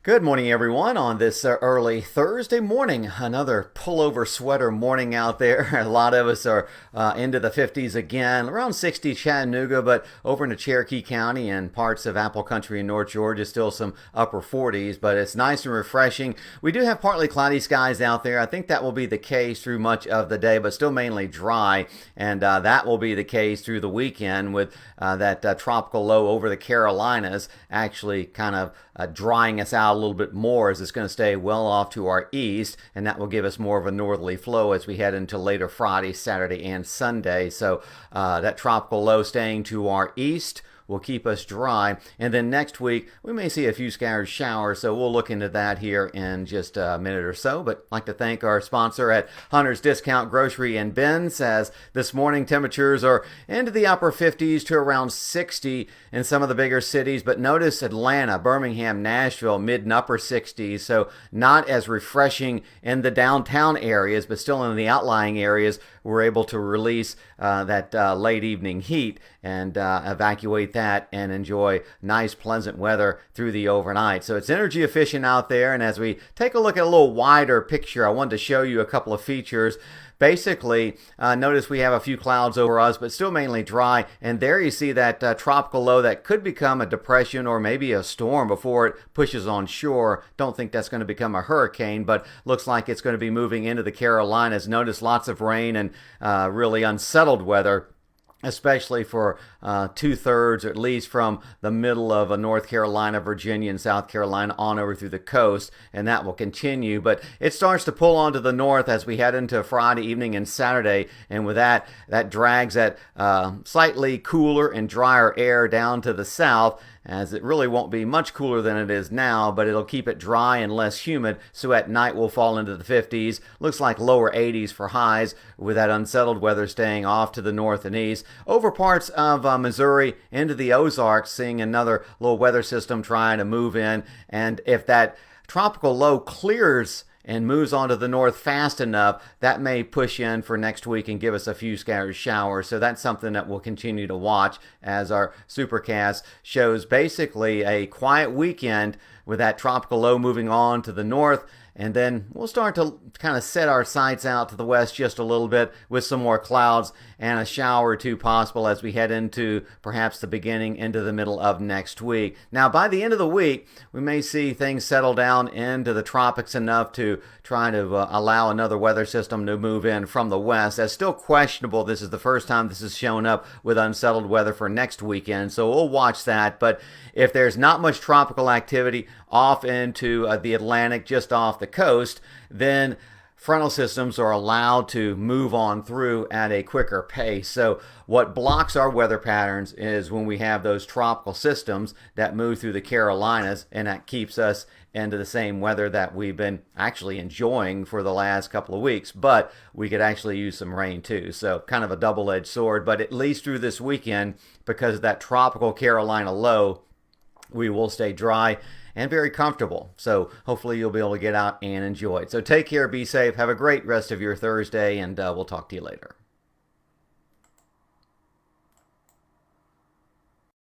Good morning, everyone, on this early Thursday morning. Another pullover sweater morning out there. A lot of us are into the 50s again, around 60 Chattanooga, but over into Cherokee County and parts of Apple Country in North Georgia, still some upper 40s, but it's nice and refreshing. We do have partly cloudy skies out there. I think that will be the case through much of the day, but still mainly dry, and that will be the case through the weekend with that tropical low over the Carolinas actually kind of drying us out a little bit more as it's going to stay well off to our east, and that will give us more of a northerly flow as we head into later Friday, Saturday, and Sunday. So that tropical low staying to our east will keep us dry. And then next week, we may see a few scattered showers, so we'll look into that here in just a minute or so. But I'd like to thank our sponsor at Hunter's Discount Grocery and Bins, as this morning temperatures are into the upper 50s to around 60 in some of the bigger cities. But notice Atlanta, Birmingham, Nashville, mid and upper 60s, so not as refreshing in the downtown areas, but still in the outlying areas, we're able to release that late evening heat and evacuate that and enjoy nice, pleasant weather through the overnight. So it's energy efficient out there. And as we take a look at a little wider picture, I wanted to show you a couple of features. Basically, notice we have a few clouds over us, but still mainly dry. And there you see that tropical low that could become a depression or maybe a storm before it pushes on shore. Don't think that's going to become a hurricane, but looks like it's going to be moving into the Carolinas. Notice lots of rain and really unsettled weather, especially for 2/3, or at least from the middle of North Carolina, Virginia, and South Carolina on over through the coast, and that will continue. But it starts to pull onto the north as we head into Friday evening and Saturday, and with that drags that slightly cooler and drier air down to the south, as it really won't be much cooler than it is now, but it'll keep it dry and less humid, so at night we'll fall into the 50s. Looks like lower 80s for highs, with that unsettled weather staying off to the north and east. Over parts of Missouri into the Ozarks, seeing another little weather system trying to move in, and if that tropical low clears and moves on to the north fast enough, that may push in for next week and give us a few scattered showers. So that's something that we'll continue to watch as our supercast shows basically a quiet weekend with that tropical low moving on to the north. And then we'll start to kind of set our sights out to the west just a little bit with some more clouds and a shower or two possible as we head into perhaps the beginning into the middle of next week. Now, by the end of the week, we may see things settle down into the tropics enough to try to allow another weather system to move in from the west. That's still questionable. This is the first time this has shown up with unsettled weather for next weekend, so we'll watch that. But if there's not much tropical activity off into the Atlantic, just off the coast, then frontal systems are allowed to move on through at a quicker pace. So what blocks our weather patterns is when we have those tropical systems that move through the Carolinas, and that keeps us into the same weather that we've been actually enjoying for the last couple of weeks. But we could actually use some rain too, so kind of a double-edged sword. But at least through this weekend, because of that tropical Carolina low, we will stay dry and very comfortable. So hopefully you'll be able to get out and enjoy it. So take care, be safe, have a great rest of your Thursday, and we'll talk to you later.